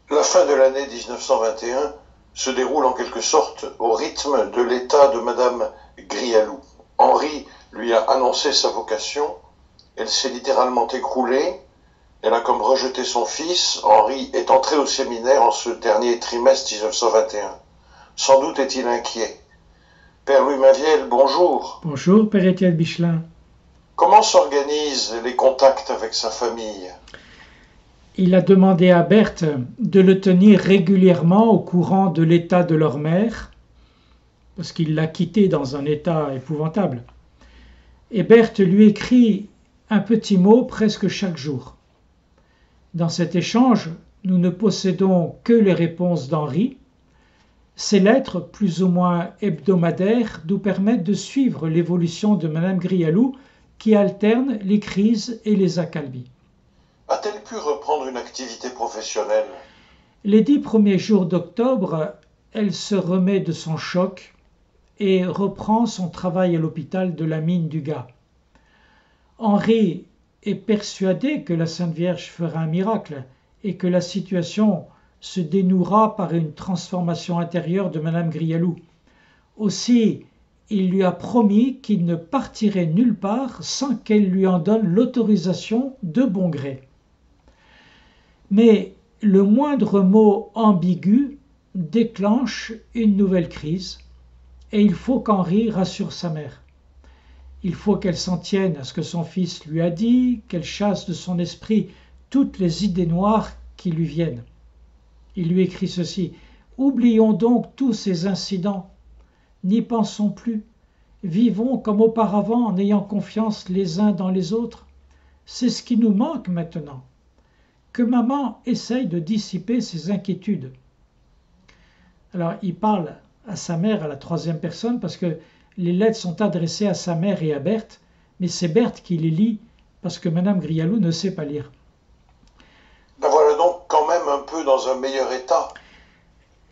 La fin de l'année 1921 se déroule en quelque sorte au rythme de l'état de Madame Grialou. Henri lui a annoncé sa vocation, elle s'est littéralement écroulée, elle a comme rejeté son fils. Henri est entré au séminaire en ce dernier trimestre 1921. Sans doute est-il inquiet. Père Louis Maviel, bonjour. Bonjour, Père Étienne Bichelin. Comment s'organisent les contacts avec sa famille? Il a demandé à Berthe de le tenir régulièrement au courant de l'état de leur mère, parce qu'il l'a quittée dans un état épouvantable. Et Berthe lui écrit un petit mot presque chaque jour. Dans cet échange, nous ne possédons que les réponses d'Henri. Ces lettres, plus ou moins hebdomadaires, nous permettent de suivre l'évolution de Madame Grialou, qui alterne les crises et les accalmies. A-t-elle pu reprendre une activité professionnelle? Les 10 premiers jours d'octobre, elle se remet de son choc et reprend son travail à l'hôpital de la mine du Gard. Henri est persuadé que la Sainte Vierge fera un miracle et que la situation se dénouera par une transformation intérieure de Madame Grialou. Aussi, il lui a promis qu'il ne partirait nulle part sans qu'elle lui en donne l'autorisation de bon gré. Mais le moindre mot ambigu déclenche une nouvelle crise et il faut qu'Henri rassure sa mère. Il faut qu'elle s'en tienne à ce que son fils lui a dit, qu'elle chasse de son esprit toutes les idées noires qui lui viennent. Il lui écrit ceci: « Oublions donc tous ces incidents, n'y pensons plus, vivons comme auparavant en ayant confiance les uns dans les autres. C'est ce qui nous manque maintenant. Que maman essaye de dissiper ses inquiétudes. » Alors il parle à sa mère à la troisième personne parce que les lettres sont adressées à sa mère et à Berthe, mais c'est Berthe qui les lit parce que Madame Grialou ne sait pas lire. La voilà donc quand même un peu dans un meilleur état.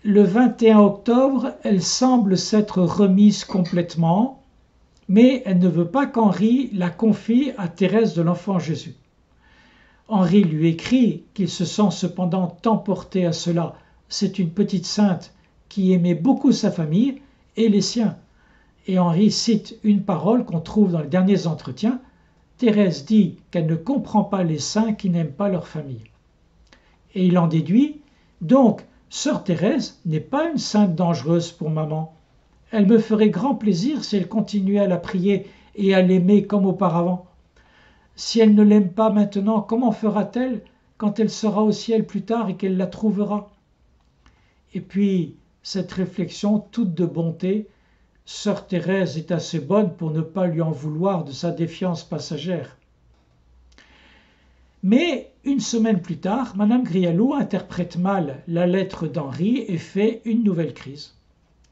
Le 21 octobre, elle semble s'être remise complètement, mais elle ne veut pas qu'Henri la confie à Thérèse de l'Enfant Jésus. Henri lui écrit qu'il se sent cependant emporté à cela. C'est une petite sainte qui aimait beaucoup sa famille et les siens. Et Henri cite une parole qu'on trouve dans les derniers entretiens. Thérèse dit qu'elle ne comprend pas les saints qui n'aiment pas leur famille. Et il en déduit, donc, sœur Thérèse n'est pas une sainte dangereuse pour maman. Elle me ferait grand plaisir si elle continuait à la prier et à l'aimer comme auparavant. Si elle ne l'aime pas maintenant, comment fera-t-elle quand elle sera au ciel plus tard et qu'elle la trouvera? Et puis, cette réflexion toute de bonté, sœur Thérèse est assez bonne pour ne pas lui en vouloir de sa défiance passagère. Mais une semaine plus tard, Madame Grialou interprète mal la lettre d'Henri et fait une nouvelle crise.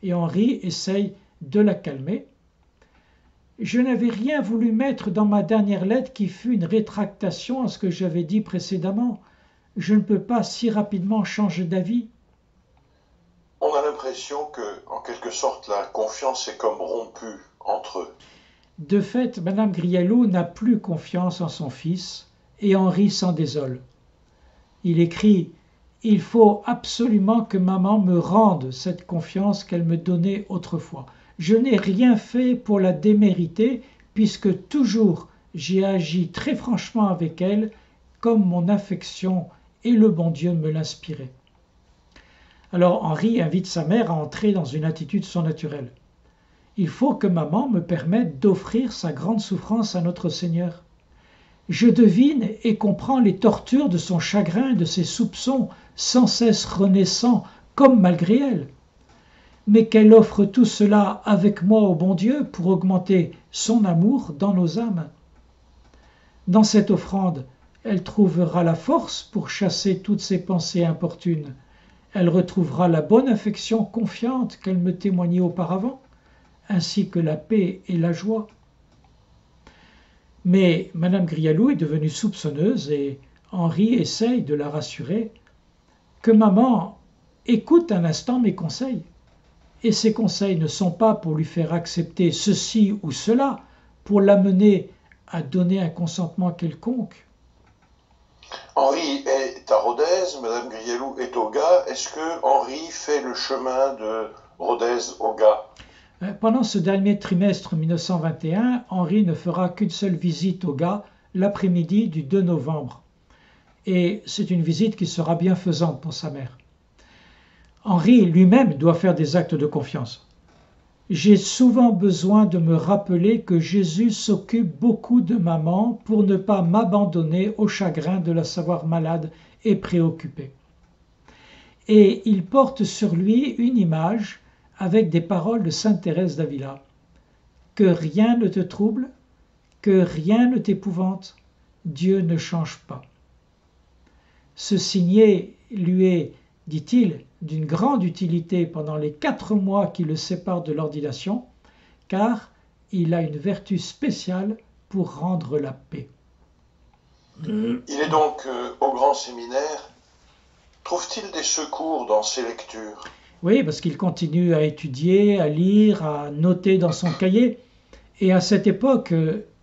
Et Henri essaye de la calmer. « Je n'avais rien voulu mettre dans ma dernière lettre qui fut une rétractation à ce que j'avais dit précédemment. Je ne peux pas si rapidement changer d'avis. » On a l'impression que, en quelque sorte, la confiance est comme rompue entre eux. De fait, Madame Grialou n'a plus confiance en son fils et Henri s'en désole. Il écrit: « Il faut absolument que maman me rende cette confiance qu'elle me donnait autrefois. Je n'ai rien fait pour la démériter, puisque toujours j'ai agi très franchement avec elle, comme mon affection et le bon Dieu me l'inspiraient. » Alors Henri invite sa mère à entrer dans une attitude surnaturelle. « Il faut que maman me permette d'offrir sa grande souffrance à notre Seigneur. Je devine et comprends les tortures de son chagrin, de ses soupçons sans cesse renaissants, comme malgré elle. Mais qu'elle offre tout cela avec moi au bon Dieu pour augmenter son amour dans nos âmes. Dans cette offrande, elle trouvera la force pour chasser toutes ses pensées importunes. Elle retrouvera la bonne affection confiante qu'elle me témoignait auparavant, ainsi que la paix et la joie. » Mais Madame Grialou est devenue soupçonneuse et Henri essaye de la rassurer. « Que maman écoute un instant mes conseils. Et ces conseils ne sont pas pour lui faire accepter ceci ou cela, pour l'amener à donner un consentement quelconque. » Henri est à Rodez, Madame Grialou est au Gard. Est-ce que Henri fait le chemin de Rodez au Gard? Pendant ce dernier trimestre 1921, Henri ne fera qu'une seule visite au Gard l'après-midi du 2 novembre. Et c'est une visite qui sera bienfaisante pour sa mère. Henri lui-même doit faire des actes de confiance. J'ai souvent besoin de me rappeler que Jésus s'occupe beaucoup de maman pour ne pas m'abandonner au chagrin de la savoir malade et préoccupée. Et il porte sur lui une image avec des paroles de sainte Thérèse d'Avila. Que rien ne te trouble, que rien ne t'épouvante, Dieu ne change pas. Ce signet lui est, dit-il, d'une grande utilité pendant les 4 mois qui le séparent de l'ordination, car il a une vertu spéciale pour rendre la paix. Il est donc au grand séminaire. Trouve-t-il des secours dans ses lectures? Oui, parce qu'il continue à étudier, à lire, à noter dans son cahier. Et à cette époque,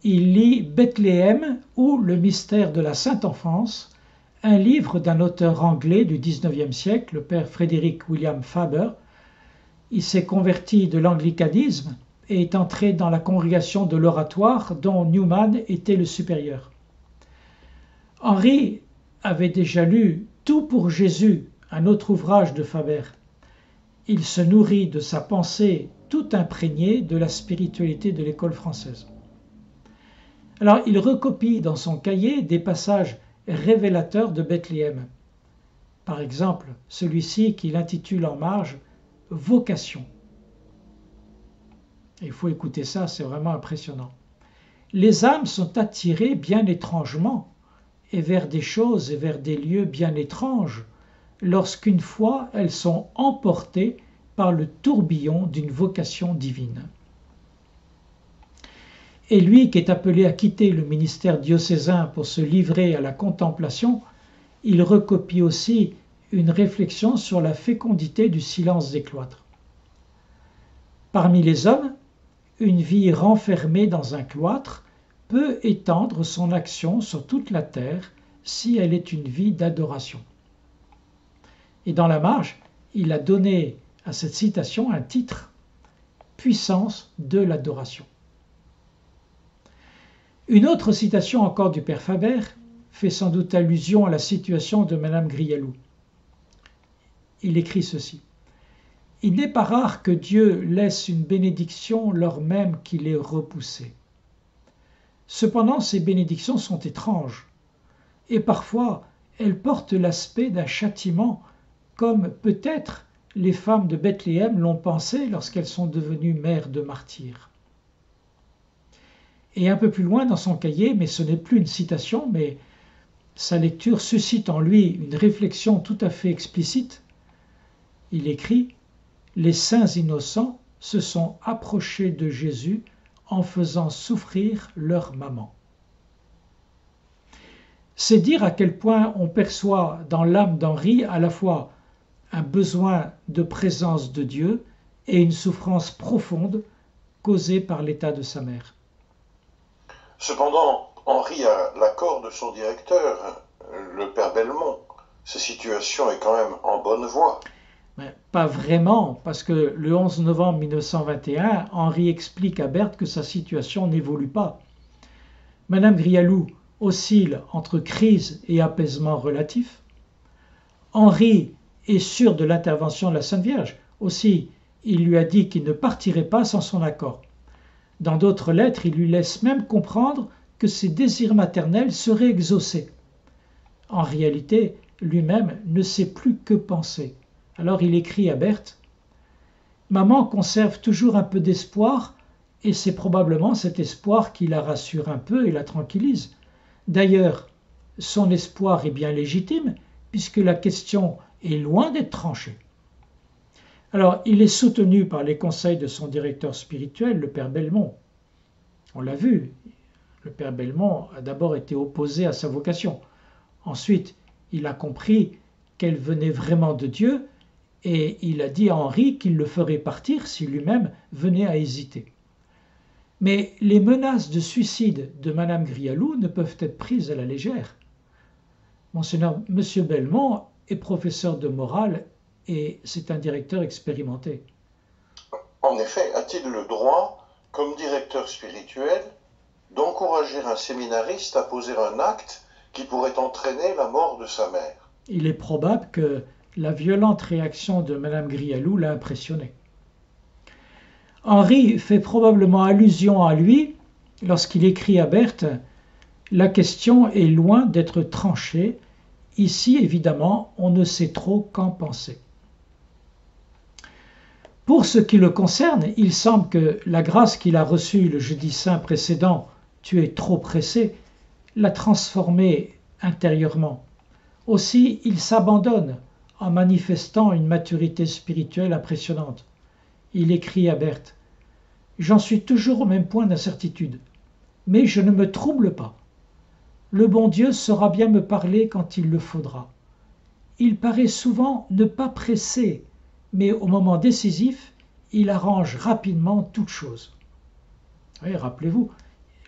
il lit Bethléem ou le mystère de la Sainte Enfance, un livre d'un auteur anglais du XIXe siècle, le père Frédéric William Faber. Il s'est converti de l'anglicanisme et est entré dans la congrégation de l'Oratoire dont Newman était le supérieur. Henri avait déjà lu Tout pour Jésus, un autre ouvrage de Faber. Il se nourrit de sa pensée tout imprégnée de la spiritualité de l'école française. Alors il recopie dans son cahier des passages révélateur de Bethléem. Par exemple, celui-ci qu'il intitule en marge « Vocation ». Il faut écouter ça, c'est vraiment impressionnant. Les âmes sont attirées bien étrangement et vers des choses et vers des lieux bien étranges lorsqu'une fois elles sont emportées par le tourbillon d'une vocation divine. Et lui qui est appelé à quitter le ministère diocésain pour se livrer à la contemplation, il recopie aussi une réflexion sur la fécondité du silence des cloîtres. Parmi les hommes, une vie renfermée dans un cloître peut étendre son action sur toute la terre si elle est une vie d'adoration. Et dans la marge, il a donné à cette citation un titre, Puissance de l'adoration. Une autre citation encore du père Faber fait sans doute allusion à la situation de Madame Grialou. Il écrit ceci. Il n'est pas rare que Dieu laisse une bénédiction lors même qu'il est repoussé. Cependant, ces bénédictions sont étranges, et parfois elles portent l'aspect d'un châtiment, comme peut-être les femmes de Bethléem l'ont pensé lorsqu'elles sont devenues mères de martyrs. Et un peu plus loin dans son cahier, mais ce n'est plus une citation, mais sa lecture suscite en lui une réflexion tout à fait explicite, il écrit « Les saints innocents se sont approchés de Jésus en faisant souffrir leur maman. » C'est dire à quel point on perçoit dans l'âme d'Henri à la fois un besoin de présence de Dieu et une souffrance profonde causée par l'état de sa mère. Cependant, Henri a l'accord de son directeur, le père Belmont. Sa situation est quand même en bonne voie. Mais pas vraiment, parce que le 11 novembre 1921, Henri explique à Berthe que sa situation n'évolue pas. Madame Grialou oscille entre crise et apaisement relatif. Henri est sûr de l'intervention de la Sainte Vierge. Aussi, il lui a dit qu'il ne partirait pas sans son accord. Dans d'autres lettres, il lui laisse même comprendre que ses désirs maternels seraient exaucés. En réalité, lui-même ne sait plus que penser. Alors il écrit à Berthe « Maman conserve toujours un peu d'espoir, et c'est probablement cet espoir qui la rassure un peu et la tranquillise. D'ailleurs, son espoir est bien légitime, puisque la question est loin d'être tranchée. » Alors, il est soutenu par les conseils de son directeur spirituel, le père Belmont. On l'a vu, le père Belmont a d'abord été opposé à sa vocation. Ensuite, il a compris qu'elle venait vraiment de Dieu et il a dit à Henri qu'il le ferait partir si lui-même venait à hésiter. Mais les menaces de suicide de Madame Grialou ne peuvent être prises à la légère. Monseigneur, Monsieur Belmont est professeur de morale et c'est un directeur expérimenté. En effet, a-t-il le droit, comme directeur spirituel, d'encourager un séminariste à poser un acte qui pourrait entraîner la mort de sa mère? Il est probable que la violente réaction de Madame Grialou l'a impressionné. Henri fait probablement allusion à lui lorsqu'il écrit à Berthe « La question est loin d'être tranchée. Ici, évidemment, on ne sait trop qu'en penser. » Pour ce qui le concerne, il semble que la grâce qu'il a reçue le jeudi saint précédent, tu es trop pressé, l'a transformé intérieurement. Aussi, il s'abandonne en manifestant une maturité spirituelle impressionnante. Il écrit à Berthe « J'en suis toujours au même point d'incertitude, mais je ne me trouble pas. Le bon Dieu saura bien me parler quand il le faudra. Il paraît souvent ne pas presser, mais au moment décisif, il arrange rapidement toute chose. » Oui, rappelez-vous,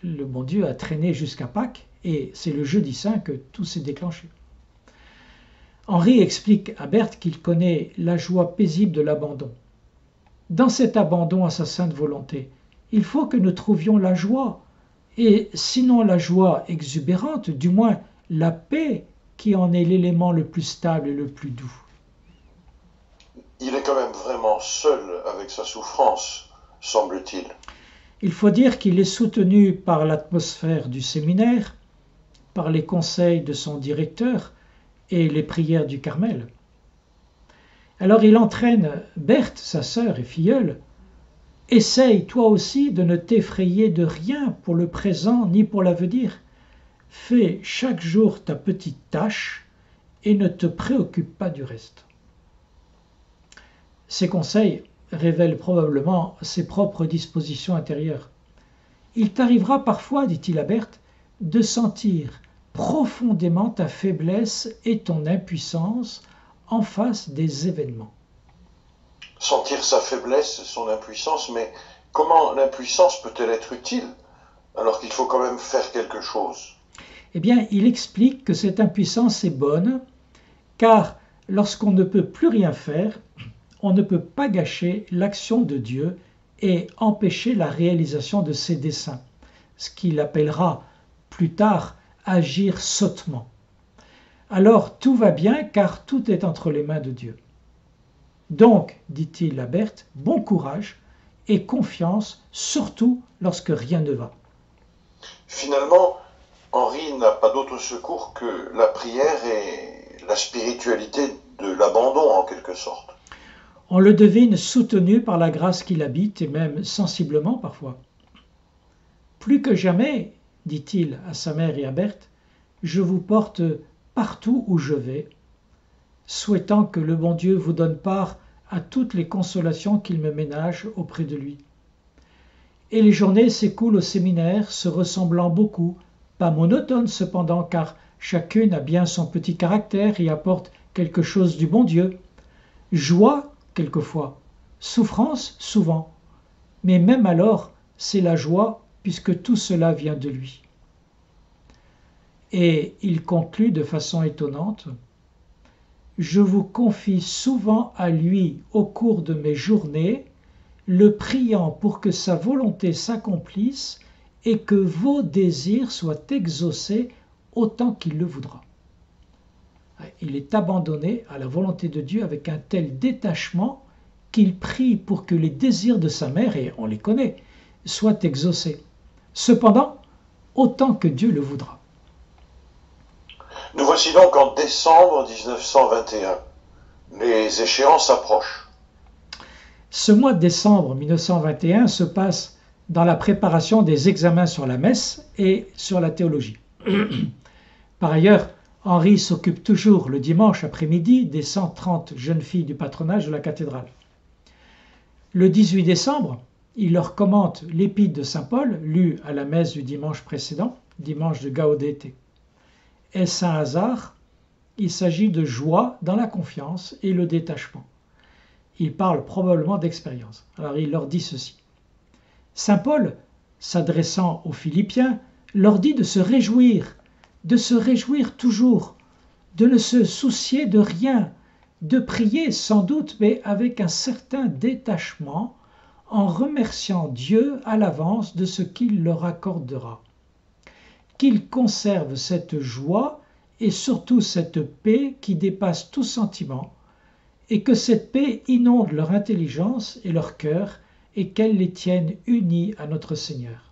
le bon Dieu a traîné jusqu'à Pâques et c'est le jeudi saint que tout s'est déclenché. Henri explique à Berthe qu'il connaît la joie paisible de l'abandon. Dans cet abandon à sa sainte volonté, il faut que nous trouvions la joie, et sinon la joie exubérante, du moins la paix qui en est l'élément le plus stable et le plus doux. Il est quand même vraiment seul avec sa souffrance, semble-t-il. Il faut dire qu'il est soutenu par l'atmosphère du séminaire, par les conseils de son directeur et les prières du Carmel. Alors il entraîne Berthe, sa sœur et filleule. « Essaye toi aussi de ne t'effrayer de rien pour le présent ni pour l'avenir. Fais chaque jour ta petite tâche et ne te préoccupe pas du reste. » Ces conseils révèlent probablement ses propres dispositions intérieures. « Il t'arrivera parfois, dit-il à Berthe, de sentir profondément ta faiblesse et ton impuissance en face des événements. » Sentir sa faiblesse, son impuissance, mais comment l'impuissance peut-elle être utile alors qu'il faut quand même faire quelque chose? Eh bien, il explique que cette impuissance est bonne, car lorsqu'on ne peut plus rien faire, on ne peut pas gâcher l'action de Dieu et empêcher la réalisation de ses desseins, ce qu'il appellera plus tard agir sottement. Alors tout va bien car tout est entre les mains de Dieu. Donc, dit-il à Berthe, bon courage et confiance, surtout lorsque rien ne va. Finalement, Henri n'a pas d'autre secours que la prière et la spiritualité de l'abandon en quelque sorte. On le devine soutenu par la grâce qu'il habite et même sensiblement parfois. Plus que jamais, dit-il à sa mère et à Berthe, je vous porte partout où je vais, souhaitant que le bon Dieu vous donne part à toutes les consolations qu'il me ménage auprès de lui. Et les journées s'écoulent au séminaire, se ressemblant beaucoup, pas monotones cependant, car chacune a bien son petit caractère et apporte quelque chose du bon Dieu. Joie, quelquefois, souffrance, souvent, mais même alors, c'est la joie, puisque tout cela vient de lui. Et il conclut de façon étonnante, « Je vous confie souvent à lui au cours de mes journées, le priant pour que sa volonté s'accomplisse et que vos désirs soient exaucés autant qu'il le voudra. » Il est abandonné à la volonté de Dieu avec un tel détachement qu'il prie pour que les désirs de sa mère, et on les connaît, soient exaucés. Cependant, autant que Dieu le voudra. Nous voici donc en décembre 1921. Les échéances approchent. Ce mois de décembre 1921 se passe dans la préparation des examens sur la messe et sur la théologie. Par ailleurs, Henri s'occupe toujours le dimanche après-midi des 130 jeunes filles du patronage de la cathédrale. Le 18 décembre, il leur commente l'épître de saint Paul, lue à la messe du dimanche précédent, dimanche de Gaudete. Est-ce un hasard? Il s'agit de joie dans la confiance et le détachement. Il parle probablement d'expérience. Alors il leur dit ceci. Saint Paul, s'adressant aux Philippiens, leur dit de se réjouir toujours, de ne se soucier de rien, de prier sans doute, mais avec un certain détachement, en remerciant Dieu à l'avance de ce qu'il leur accordera. Qu'ils conservent cette joie et surtout cette paix qui dépasse tout sentiment, et que cette paix inonde leur intelligence et leur cœur, et qu'elle les tienne unis à notre Seigneur.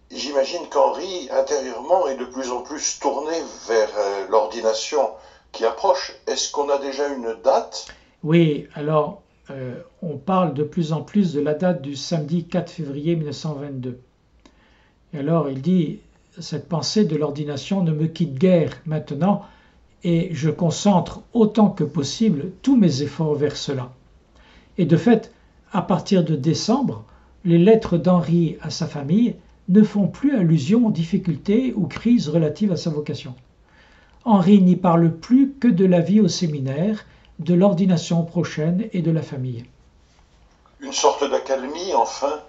J'imagine qu'Henri, intérieurement, est de plus en plus tourné vers l'ordination qui approche. Est-ce qu'on a déjà une date? Oui, alors on parle de plus en plus de la date du samedi 4 février 1922. Et alors il dit, cette pensée de l'ordination ne me quitte guère maintenant, et je concentre autant que possible tous mes efforts vers cela. Et de fait, à partir de décembre, les lettres d'Henri à sa famille ne font plus allusion aux difficultés ou crises relatives à sa vocation. Henri n'y parle plus que de la vie au séminaire, de l'ordination prochaine et de la famille. Une sorte d'accalmie, enfin?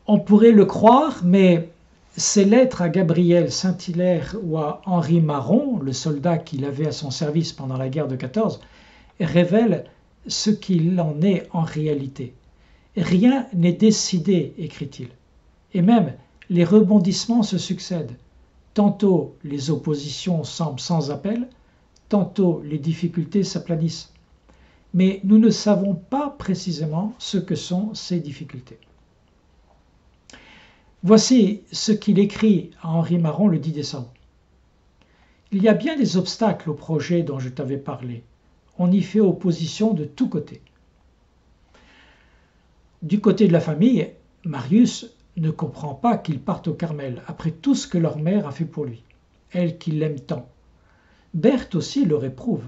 On pourrait le croire, mais ses lettres à Gabriel Saint-Hilaire ou à Henri Marron, le soldat qu'il avait à son service pendant la guerre de 14, révèlent ce qu'il en est en réalité. Rien n'est décidé, écrit-il. Et même, les rebondissements se succèdent. Tantôt les oppositions semblent sans appel, tantôt les difficultés s'aplanissent. Mais nous ne savons pas précisément ce que sont ces difficultés. Voici ce qu'il écrit à Henri Marron le 10 décembre. Il y a bien des obstacles au projet dont je t'avais parlé. On y fait opposition de tous côtés. Du côté de la famille, Marius ne comprend pas qu'il parte au Carmel, après tout ce que leur mère a fait pour lui, elle qui l'aime tant. Berthe aussi le réprouve.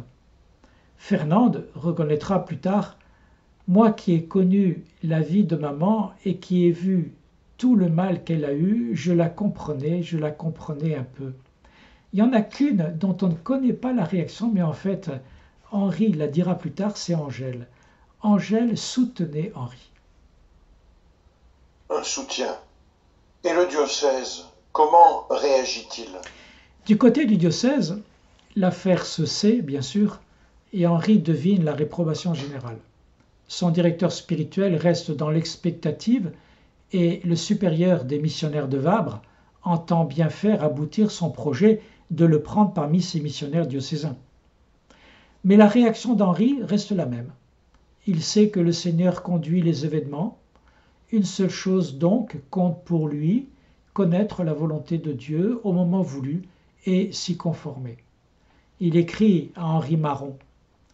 Fernande reconnaîtra plus tard « Moi qui ai connu la vie de maman et qui ai vu tout le mal qu'elle a eu, je la comprenais un peu. » Il n'y en a qu'une dont on ne connaît pas la réaction, mais en fait, Henri la dira plus tard, c'est Angèle. Angèle soutenait Henri. Un soutien. Et le diocèse, comment réagit-il? Du côté du diocèse, l'affaire se sait, bien sûr, et Henri devine la réprobation générale. Son directeur spirituel reste dans l'expectative et le supérieur des missionnaires de Vabre entend bien faire aboutir son projet de le prendre parmi ses missionnaires diocésains. Mais la réaction d'Henri reste la même. Il sait que le Seigneur conduit les événements. Une seule chose donc compte pour lui, connaître la volonté de Dieu au moment voulu et s'y conformer. Il écrit à Henri Marron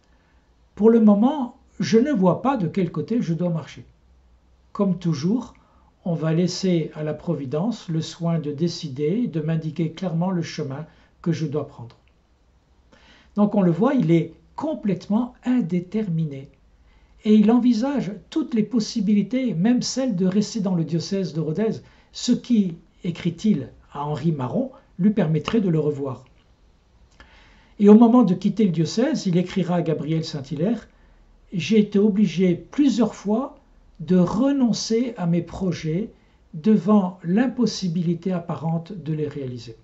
« Pour le moment, je ne vois pas de quel côté je dois marcher. Comme toujours, on va laisser à la Providence le soin de décider et de m'indiquer clairement le chemin que je dois prendre. » Donc on le voit, il est complètement indéterminé. Et il envisage toutes les possibilités, même celle de rester dans le diocèse de Rodez, ce qui, écrit-il à Henri Marron, lui permettrait de le revoir. Et au moment de quitter le diocèse, il écrira à Gabriel Saint-Hilaire « J'ai été obligé plusieurs fois de renoncer à mes projets devant l'impossibilité apparente de les réaliser. »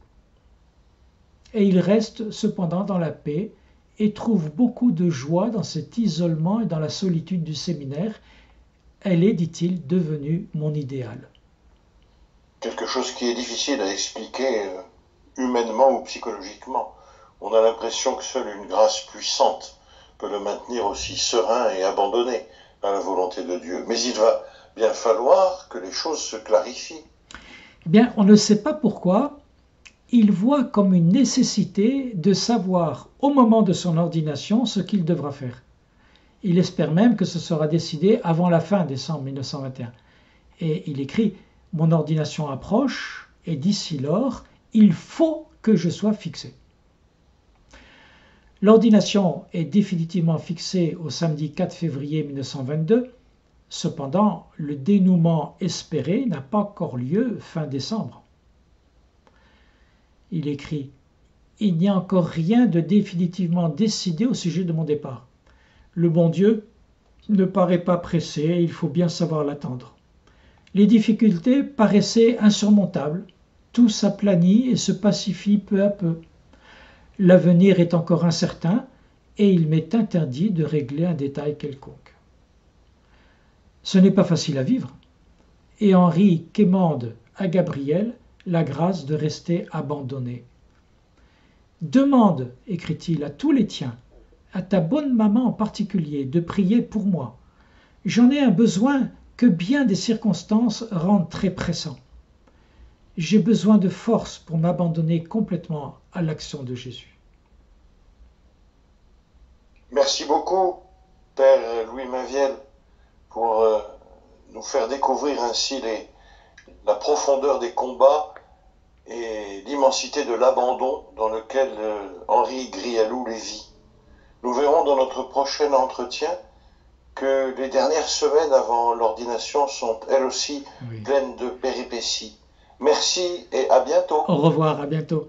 Et il reste cependant dans la paix et trouve beaucoup de joie dans cet isolement et dans la solitude du séminaire. Elle est, dit-il, devenue mon idéal. Quelque chose qui est difficile à expliquer humainement ou psychologiquement. On a l'impression que seule une grâce puissante peut le maintenir aussi serein et abandonné à la volonté de Dieu. Mais il va bien falloir que les choses se clarifient. Eh bien, on ne sait pas pourquoi. Il voit comme une nécessité de savoir au moment de son ordination ce qu'il devra faire. Il espère même que ce sera décidé avant la fin décembre 1921. Et il écrit « Mon ordination approche et d'ici lors, il faut que je sois fixé. » L'ordination est définitivement fixée au samedi 4 février 1922. Cependant, le dénouement espéré n'a pas encore lieu fin décembre. Il écrit « Il n'y a encore rien de définitivement décidé au sujet de mon départ. Le bon Dieu ne paraît pas pressé et il faut bien savoir l'attendre. Les difficultés paraissaient insurmontables. Tout s'aplanit et se pacifie peu à peu. L'avenir est encore incertain et il m'est interdit de régler un détail quelconque. Ce n'est pas facile à vivre, et Henri quémande à Gabriel la grâce de rester abandonné. Demande, écrit-il, à tous les tiens, à ta bonne maman en particulier, de prier pour moi. J'en ai un besoin que bien des circonstances rendent très pressant. J'ai besoin de force pour m'abandonner complètement à l'action de Jésus. Merci beaucoup, Père Louis Mainviel, pour nous faire découvrir ainsi la profondeur des combats et l'immensité de l'abandon dans lequel Henri Grialou les vit. Nous verrons dans notre prochain entretien que les dernières semaines avant l'ordination sont elles aussi pleines de péripéties. Merci et à bientôt. Au revoir, à bientôt.